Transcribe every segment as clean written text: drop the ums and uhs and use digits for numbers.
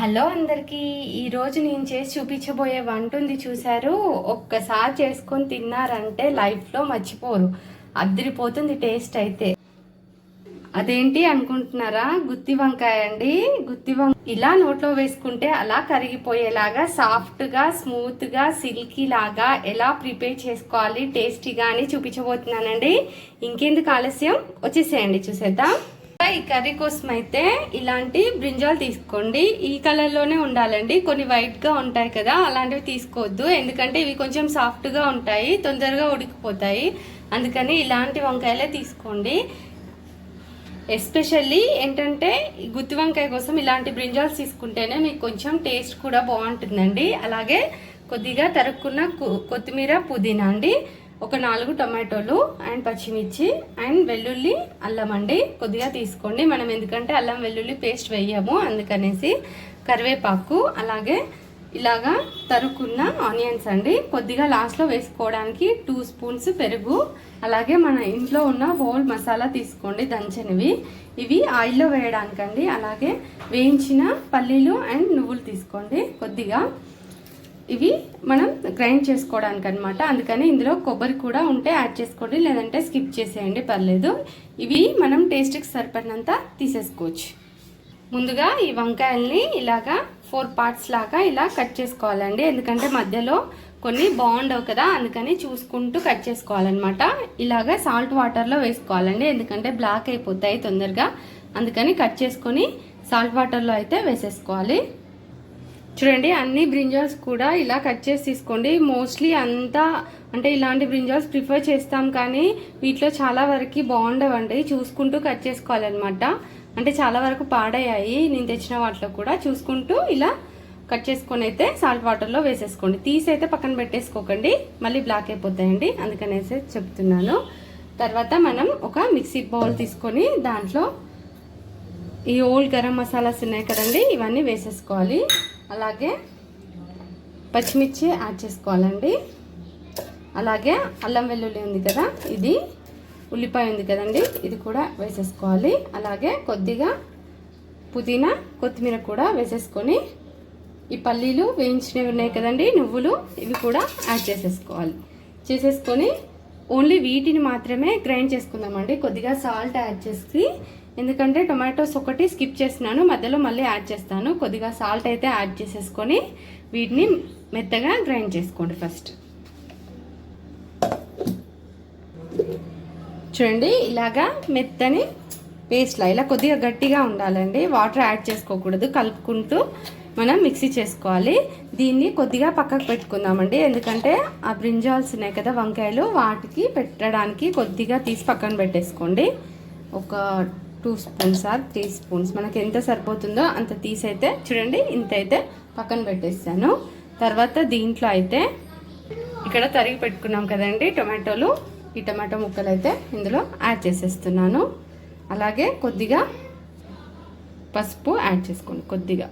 Hello అందరికీ, ఈరోజు నేను చేసి చూపించబోయే వంట ఉంది చూసారు. ఒక్కసారి చేసుకొని తిన్నారంటే లైఫ్లో మర్చిపోరు. అదిరిపోతుంది టేస్ట్ అయితే. అదేంటి అనుకుంటున్నారా? గుత్తి వంకాయ అండి. గుత్తి వంకాయ ఇలా నోట్లో వేసుకుంటే అలా కరిగిపోయేలాగా సాఫ్ట్గా, స్మూత్గా, సిల్కీ లాగా ఎలా ప్రిపేర్ చేసుకోవాలి టేస్టీగా అని చూపించబోతున్నానండి. ఇంకెందుకు ఆలస్యం, వచ్చేసేయండి చూసేద్దాం. ఈ కర్రీ కోసం అయితే ఇలాంటి బ్రింజాల్ తీసుకోండి. ఈ కలర్ లోనే ఉండాలండి. కొన్ని వైట్ గా ఉంటాయి కదా, అలాంటివి తీసుకోవద్దు. ఎందుకంటే ఇవి కొంచెం సాఫ్ట్ గా ఉంటాయి, తొందరగా ఉడికిపోతాయి. అందుకని ఇలాంటి వంకాయలే తీసుకోండి. ఎస్పెషల్లీ ఏంటంటే గుత్తి వంకాయ కోసం ఇలాంటి బ్రింజాల్స్ తీసుకుంటేనే మీకు కొంచెం టేస్ట్ కూడా బాగుంటుందండి. అలాగే కొద్దిగా తరుక్కున్న కొత్తిమీర, పుదీనా అండి, ఒక 4 టొమాటోలు అండ్ పచ్చిమిర్చి అండ్ వెల్లుల్లి, అల్లం అండి కొద్దిగా తీసుకోండి. మనం ఎందుకంటే అల్లం వెల్లుల్లి పేస్ట్ వేయము, అందుకనేసి కరివేపాకు, అలాగే ఇలాగా తరుక్కున్న ఆనియన్స్ అండి. కొద్దిగా లాస్ట్లో వేసుకోవడానికి 2 స్పూన్స్ పెరుగు, అలాగే మన ఇంట్లో ఉన్న హోల్ మసాలా తీసుకోండి దంచనివి. ఇవి ఆయిల్లో వేయడానికండి. అలాగే వేయించిన పల్లీలు అండ్ నువ్వులు తీసుకోండి కొద్దిగా. ఇవి మనం గ్రైండ్ చేసుకోవడానికి అనమాట. అందుకని ఇందులో కొబ్బరి కూడా ఉంటే యాడ్ చేసుకోండి, లేదంటే స్కిప్ చేసేయండి, పర్లేదు. ఇవి మనం టేస్ట్కి సరిపడినంత తీసేసుకోవచ్చు. ముందుగా ఈ వంకాయల్ని ఇలాగా 4 పార్ట్స్ లాగా ఇలా కట్ చేసుకోవాలండి. ఎందుకంటే మధ్యలో కొన్ని బాగుండవు కదా, అందుకని చూసుకుంటూ కట్ చేసుకోవాలన్నమాట. ఇలాగా సాల్ట్ వాటర్లో వేసుకోవాలండి, ఎందుకంటే బ్లాక్ అయిపోతాయి తొందరగా. అందుకని కట్ చేసుకొని సాల్ట్ వాటర్లో అయితే వేసేసుకోవాలి. చూడండి, అన్ని బ్రింజాల్స్ కూడా ఇలా కట్ చేసి తీసుకోండి. మోస్ట్లీ అంతా అంటే ఇలాంటి బ్రింజాల్స్ ప్రిఫర్ చేస్తాం, కానీ వీటిలో చాలా వరకు బాగుండవండి. చూసుకుంటూ కట్ చేసుకోవాలన్నమాట. అంటే చాలా వరకు పాడయ్యాయి నేను తెచ్చిన వాటిలో కూడా. చూసుకుంటూ ఇలా కట్ చేసుకొని అయితే సాల్ట్ వాటర్లో వేసేసుకోండి. తీసి అయితే పక్కన పెట్టేసుకోకండి, మళ్ళీ బ్లాక్ అయిపోతాయండి, అందుకనేసి చెప్తున్నాను. తర్వాత మనం ఒక మిక్సీ బౌల్ తీసుకొని దాంట్లో ఈ ఓల్డ్ గరం మసాలాస్ ఉన్నాయి కదండి, ఇవన్నీ వేసేసుకోవాలి. అలాగే పచ్చిమిర్చి యాడ్ చేసుకోవాలండి. అలాగే అల్లం వెల్లుల్లి ఉంది కదా, ఇది ఉల్లిపాయ ఉంది కదండి, ఇది కూడా వేసేసుకోవాలి. అలాగే కొద్దిగా పుదీనా, కొత్తిమీర కూడా వేసేసుకొని ఈ పల్లీలు వేయించినవి ఉన్నాయి కదండి, నువ్వులు, ఇవి కూడా యాడ్ చేసేసుకొని ఓన్లీ వీటిని మాత్రమే గ్రైండ్ చేసుకుందామండి. కొద్దిగా సాల్ట్ యాడ్ చేసి, ఎందుకంటే టొమాటోస్ ఒకటి స్కిప్ చేస్తున్నాను, మధ్యలో మళ్ళీ యాడ్ చేస్తాను. కొద్దిగా సాల్ట్ అయితే యాడ్ చేసేసుకొని వీటిని మెత్తగా గ్రైండ్ చేసుకోండి ఫస్ట్. చూడండి, ఇలాగా మెత్తని పేస్ట్లా ఇలా కొద్దిగా గట్టిగా ఉండాలండి. వాటర్ యాడ్ చేసుకోకూడదు, కలుపుకుంటూ మనం మిక్సీ చేసుకోవాలి. దీన్ని కొద్దిగా పక్కకు పెట్టుకుందామండి, ఎందుకంటే ఆ బ్రింజాల్స్ ఉన్నాయి కదా వంకాయలు, వాటికి పెట్టడానికి కొద్దిగా తీసి పక్కన పెట్టేసుకోండి. ఒక 2 స్పూన్స్ ఆర్ 3 స్పూన్స్ మనకి ఎంత సరిపోతుందో అంత తీసైతే చూడండి, ఇంత అయితే పక్కన పెట్టేస్తాను. తర్వాత దీంట్లో అయితే ఇక్కడ తరిగి పెట్టుకున్నాం కదండి టొమాటోలు, ఈ టొమాటో ముక్కలు అయితే ఇందులో యాడ్ చేసేస్తున్నాను. అలాగే కొద్దిగా పసుపు యాడ్ చేసుకోండి. కొద్దిగా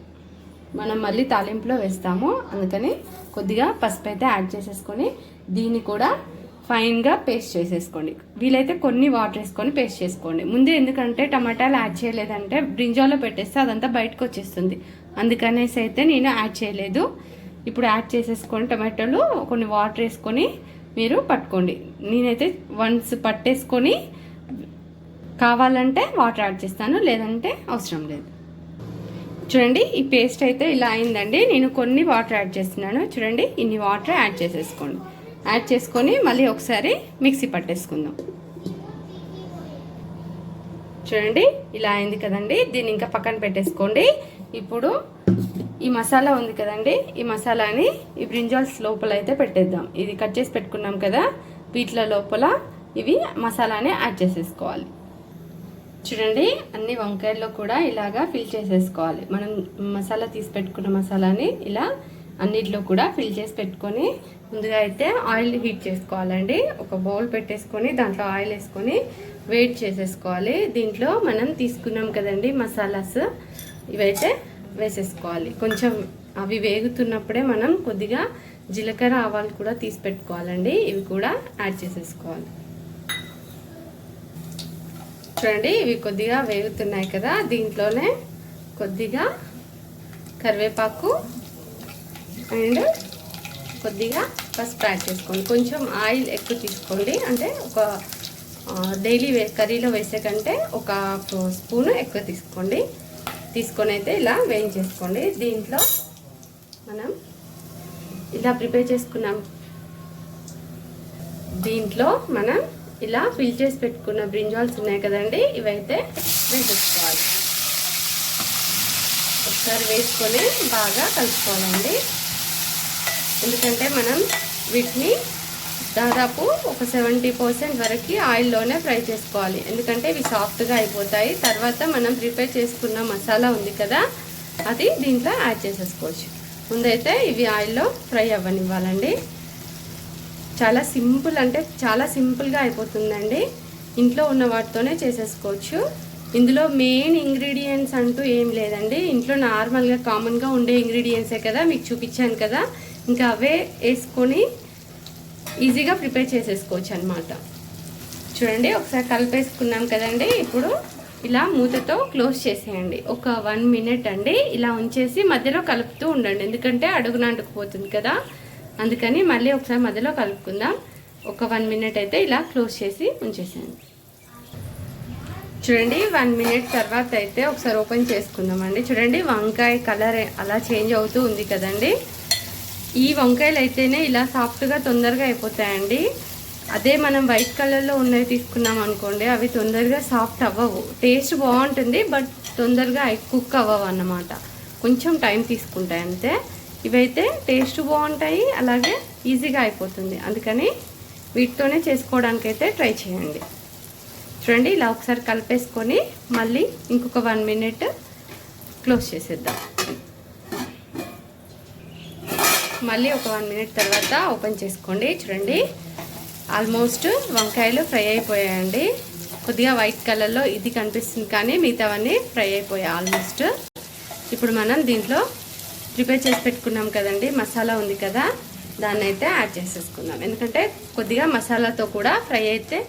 మనం మళ్ళీ తాలింపులో వేస్తాము, అందుకని కొద్దిగా పసుపు అయితే యాడ్ చేసేసుకొని దీన్ని కూడా ఫైన్గా పేస్ట్ చేసేసుకోండి. వీలైతే కొన్ని వాటర్ వేసుకొని పేస్ట్ చేసుకోండి ముందే, ఎందుకంటే టమాటాలు యాడ్ చేయలేదంటే బ్రింజాల్లో పెట్టేస్తే అదంతా బయటకు వచ్చేస్తుంది, అందుకనేసి అయితే నేను యాడ్ చేయలేదు. ఇప్పుడు యాడ్ చేసేసుకొని టమాటాలు కొన్ని వాటర్ వేసుకొని మీరు పట్టుకోండి. నేనైతే వన్స్ పట్టేసుకొని కావాలంటే వాటర్ యాడ్ చేస్తాను, లేదంటే అవసరం లేదు. చూడండి, ఈ పేస్ట్ అయితే ఇలా అయిందండి. నేను కొన్ని వాటర్ యాడ్ చేస్తున్నాను. చూడండి, ఇన్ని వాటర్ యాడ్ చేసేసుకోండి. యాడ్ చేసుకొని మళ్ళీ ఒకసారి మిక్సీ పట్టేసుకుందాం. చూడండి, ఇలా అయింది కదండి. దీన్ని ఇంకా పక్కన పెట్టేసుకోండి. ఇప్పుడు ఈ మసాలా ఉంది కదండి, ఈ మసాలాని ఈ బ్రింజాల్స్ లోపల అయితే పెట్టేద్దాం. ఇది కట్ చేసి పెట్టుకున్నాం కదా, వీటిల లోపల ఇవి మసాలాని యాడ్ చేసేసుకోవాలి. చూడండి, అన్ని వంకాయల్లో కూడా ఇలాగా ఫిల్ చేసేసుకోవాలి. మనం మసాలా తీసి పెట్టుకున్న మసాలాని ఇలా అన్నిట్లో కూడా ఫిల్ చేసి పెట్టుకొని ముందుగా అయితే ఆయిల్ హీట్ చేసుకోవాలండి. ఒక బౌల్ పెట్టేసుకొని దాంట్లో ఆయిల్ వేసుకొని వేట్ చేసేసుకోవాలి. దీంట్లో మనం తీసుకున్నాం కదండి మసాలాస్, ఇవైతే వేసేసుకోవాలి. కొంచెం అవి వేగుతున్నప్పుడే మనం కొద్దిగా జీలకర్ర, ఆవాలు కూడా తీసి పెట్టుకోవాలండి, ఇవి కూడా యాడ్ చేసేసుకోవాలి. చూడండి, ఇవి కొద్దిగా వేగుతున్నాయి కదా, దీంట్లోనే కొద్దిగా కరివేపాకు అండ్ కొద్దిగా పసుపు యాడ్ చేసుకోండి. కొంచెం ఆయిల్ ఎక్కువ తీసుకోండి, అంటే ఒక డైలీ కర్రీలో వేసే కంటే ఒక స్పూన్ ఎక్కువ తీసుకోండి. తీసుకొని అయితే ఇలా వేయించేసుకోండి. దీంట్లో మనం ఇలా ప్రిపేర్ చేసుకున్నాం, దీంట్లో మనం ఇలా ఫిల్ చేసి పెట్టుకున్న బ్రింజాల్స్ ఉన్నాయి కదండి, ఇవైతే వేసేసుకోవాలి. ఒకసారి వేసుకొని బాగా కలుపుకోవాలండి. ఎందుకంటే మనం వీటిని దాదాపు ఒక 70% వరకు ఆయిల్లోనే ఫ్రై చేసుకోవాలి. ఎందుకంటే ఇవి సాఫ్ట్గా అయిపోతాయి. తర్వాత మనం ప్రిపేర్ చేసుకున్న మసాలా ఉంది కదా, అది దీంట్లో యాడ్ చేసేసుకోవచ్చు. ముందైతే ఇవి ఆయిల్లో ఫ్రై అవ్వనివ్వాలండి. చాలా సింపుల్, అంటే చాలా సింపుల్గా అయిపోతుందండి. ఇంట్లో ఉన్న వాటితోనే చేసేసుకోవచ్చు. ఇందులో మెయిన్ ఇంగ్రీడియంట్స్ అంటూ ఏం లేదండి. ఇంట్లో నార్మల్గా కామన్గా ఉండే ఇంగ్రీడియంట్సే కదా మీకు చూపించాను కదా, ఇంకా అవే వేసుకొని ఈజీగా ప్రిపేర్ చేసేసుకోవచ్చు అనమాట. చూడండి, ఒకసారి కలిపేసుకున్నాం కదండి. ఇప్పుడు ఇలా మూతతో క్లోజ్ చేసేయండి. ఒక 1 minute అండి ఇలా ఉంచేసి మధ్యలో కలుపుతూ ఉండండి, ఎందుకంటే అడుగున అంటుకుపోతుంది కదా, అందుకని మళ్ళీ ఒకసారి మధ్యలో కలుపుకుందాం. ఒక 1 minute అయితే ఇలా క్లోజ్ చేసి ఉంచేసేయండి. చూడండి, 1 minute తర్వాత అయితే ఒకసారి ఓపెన్ చేసుకుందామండి. చూడండి, వంకాయ కలర్ అలా చేంజ్ అవుతూ ఉంది కదండి. ఈ వంకాయలు అయితేనే ఇలా సాఫ్ట్గా తొందరగా అయిపోతాయండి. అదే మనం వైట్ కలర్లో ఉన్నవి తీసుకున్నాం అనుకోండి, అవి తొందరగా సాఫ్ట్ అవ్వవు. టేస్ట్ బాగుంటుంది, బట్ తొందరగా కుక్ అవ్వవు అన్నమాట. కొంచెం టైం తీసుకుంటాయి అంతే. ఇవైతే టేస్ట్ బాగుంటాయి, అలాగే ఈజీగా అయిపోతుంది. అందుకని వీటితోనే చేసుకోవడానికి అయితే ట్రై చేయండి. చూడండి, ఇలా ఒకసారి కలిపేసుకొని మళ్ళీ ఇంకొక 1 minute క్లోజ్ చేసేద్దాం. మళ్ళీ ఒక 1 minute తర్వాత ఓపెన్ చేసుకోండి. చూడండి, ఆల్మోస్ట్ వంకాయలు ఫ్రై అయిపోయాయండి. కొద్దిగా వైట్ కలర్లో ఇది కనిపిస్తుంది, కానీ మిగతావన్నీ ఫ్రై అయిపోయాయి ఆల్మోస్ట్. ఇప్పుడు మనం దీంట్లో ప్రిపేర్ చేసి పెట్టుకున్నాం కదండి, మసాలా ఉంది కదా, దాన్ని అయితే యాడ్ చేసేసుకుందాం. ఎందుకంటే కొద్దిగా మసాలాతో కూడా ఫ్రై అయితే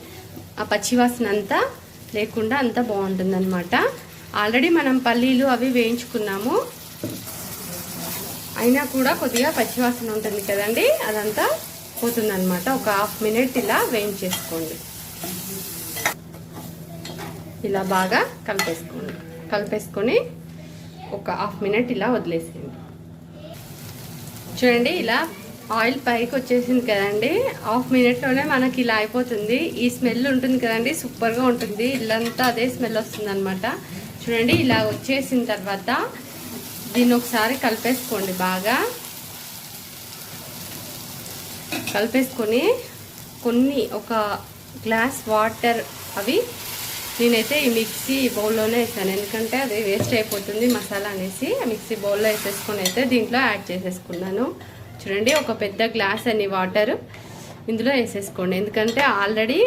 ఆ పచ్చివాసన అంతా లేకుండా అంతా బాగుంటుందన్నమాట. ఆల్రెడీ మనం పల్లీలు అవి వేయించుకున్నాము, అయినా కూడా కొద్దిగా పచ్చివాసన ఉంటుంది కదండి, అదంతా పోతుందన్నమాట. ఒక 1/2 minute ఇలా వేయించేసుకోండి. ఇలా బాగా కలిపేసుకొని ఒక 1/2 minute ఇలా వదిలేసేయండి. చూడండి, ఇలా ఆయిల్ పైకి వచ్చేసింది కదండి. 1/2 minuteలోనే మనకి ఇలా అయిపోతుంది. ఈ స్మెల్ ఉంటుంది కదండి, సూపర్గా ఉంటుంది. ఇల్లంతా అదే స్మెల్ వస్తుంది అనమాట. చూడండి, ఇలా వచ్చేసిన తర్వాత దీన్ని ఒకసారి కలిపేసుకోండి. బాగా కలిపేసుకొని కొన్ని ఒక గ్లాస్ వాటర్, అవి నేనైతే ఈ మిక్సీ బౌల్లోనే వేసాను, ఎందుకంటే అది వేస్ట్ అయిపోతుంది మసాలా అనేసి. మిక్సీ బౌల్లో వేసేసుకొని అయితే దీంట్లో యాడ్ చేసేసుకున్నాను. చూడండి, ఒక పెద్ద గ్లాస్ అని వాటర్ ఇందులో వేసేసుకోండి. ఎందుకంటే ఆల్రెడీ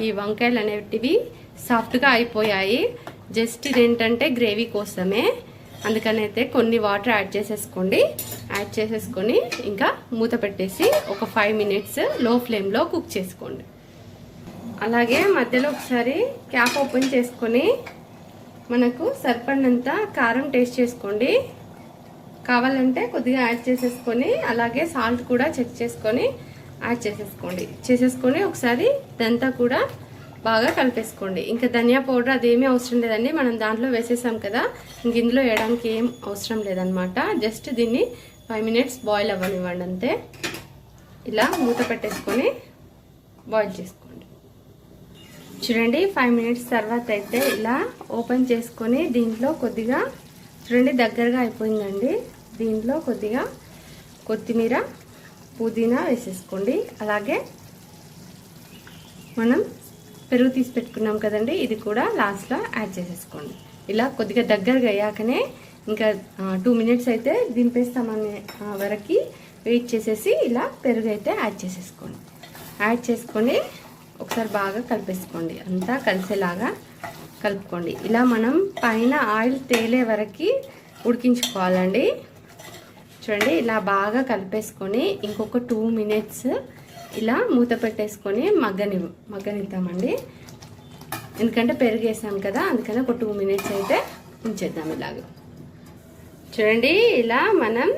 ఈ వంకాయలు అనేటివి సాఫ్ట్గా అయిపోయాయి. జస్ట్ ఇదేంటంటే గ్రేవీ కోసమే, అందుకనైతే కొన్ని వాటర్ యాడ్ చేసేసుకోండి. యాడ్ చేసేసుకొని ఇంకా మూత పెట్టేసి ఒక 5 minutes లో ఫ్లేమ్లో కుక్ చేసుకోండి. అలాగే మధ్యలో ఒకసారి క్యాప్ ఓపెన్ చేసుకొని మనకు సరిపడినంత కారం టేస్ట్ చేసుకోండి. కావాలంటే కొద్దిగా యాడ్ చేసేసుకొని, అలాగే సాల్ట్ కూడా చెక్ చేసుకొని యాడ్ చేసేసుకొని ఒకసారి ఇదంతా కూడా బాగా కలిపేసుకోండి. ఇంకా ధనియా పౌడర్ అదేమీ అవసరం లేదండి, మనం దాంట్లో వేసేసాం కదా, ఇంక ఇందులో వేయడానికి ఏం అవసరం లేదనమాట. జస్ట్ దీన్ని 5 minutes బాయిల్ అవ్వనివ్వండి అంతే. ఇలా మూత పెట్టేసుకొని బాయిల్ చేసుకోండి. చూడండి, 5 minutes తర్వాత అయితే ఇలా ఓపెన్ చేసుకొని దీంట్లో కొద్దిగా, చూడండి దగ్గరగా అయిపోయిందండి, దీంట్లో కొద్దిగా కొత్తిమీర పుదీనా వేసేసుకోండి. అలాగే మనం పెరుగు తీసి పెట్టుకున్నాం కదండి, ఇది కూడా లాస్ట్లో యాడ్ చేసేసుకోండి. ఇలా కొద్దిగా దగ్గరగా అయ్యాకనే ఇంకా 2 minutes అయితే దింపేస్తామనే వరకు వెయిట్ చేసేసి ఇలా పెరుగు అయితే యాడ్ చేసేసుకోండి. యాడ్ చేసుకొని ఒకసారి బాగా కలిపేసుకోండి, అంతా కలిసేలాగా కలుపుకోండి. ఇలా మనం పైన ఆయిల్ తేలే వరకు ఉడికించుకోవాలండి. చూడండి, ఇలా బాగా కలిపేసుకొని ఇంకొక 2 minutes ఇలా మూత పెట్టేసుకొని మగ్గనిద్దామండి. ఎందుకంటే పెరుగు వేసాం కదా, అందుకని ఒక 2 minutes అయితే ఉంచేద్దాం. ఇలాగ చూడండి ఇలా మనం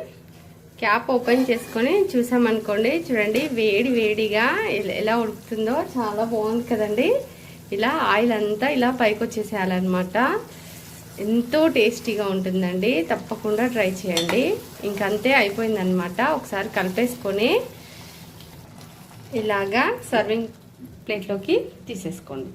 క్యాప్ ఓపెన్ చేసుకొని చూసామనుకోండి, చూడండి వేడి వేడిగా ఎలా ఉడుకుతుందో చాలా బాగుంది కదండి. ఇలా ఆయిల్ అంతా ఇలా పైకి వచ్చేసేయాలన్నమాట. ఎంతో టేస్టీగా ఉంటుందండి, తప్పకుండా ట్రై చేయండి. ఇంకంతే అయిపోయిందనమాట. ఒకసారి కలిపేసుకొని ఇలాగా సర్వింగ్ ప్లేట్లోకి తీసేసుకోండి.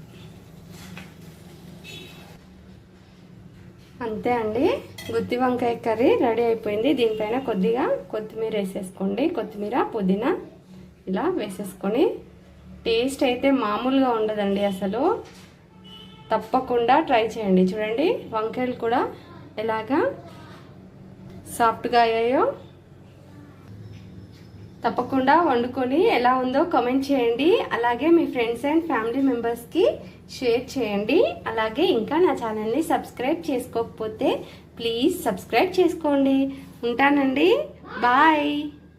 అంతే అండి, గుత్తి వంకాయ కర్రీ రెడీ అయిపోయింది. దీనిపైన కొద్దిగా కొత్తిమీర వేసేసుకోండి, కొత్తిమీర పుదీనా ఇలా వేసేసుకొని. టేస్ట్ అయితే మామూలుగా ఉండదండి అసలు, తప్పకుండా ట్రై చేయండి. చూడండి వంకాయలు కూడా ఎలాగా సాఫ్ట్గా అయ్యాయో. తప్పకుండా వండుకొని ఎలా ఉందో కామెంట్ చేయండి. అలాగే మీ ఫ్రెండ్స్ అండ్ ఫ్యామిలీ మెంబర్స్కి షేర్ చేయండి. అలాగే ఇంకా నా ఛానల్ని సబ్స్క్రైబ్ చేసుకోకపోతే ప్లీజ్ సబ్స్క్రైబ్ చేసుకోండి. ఉంటానండి, బాయ్.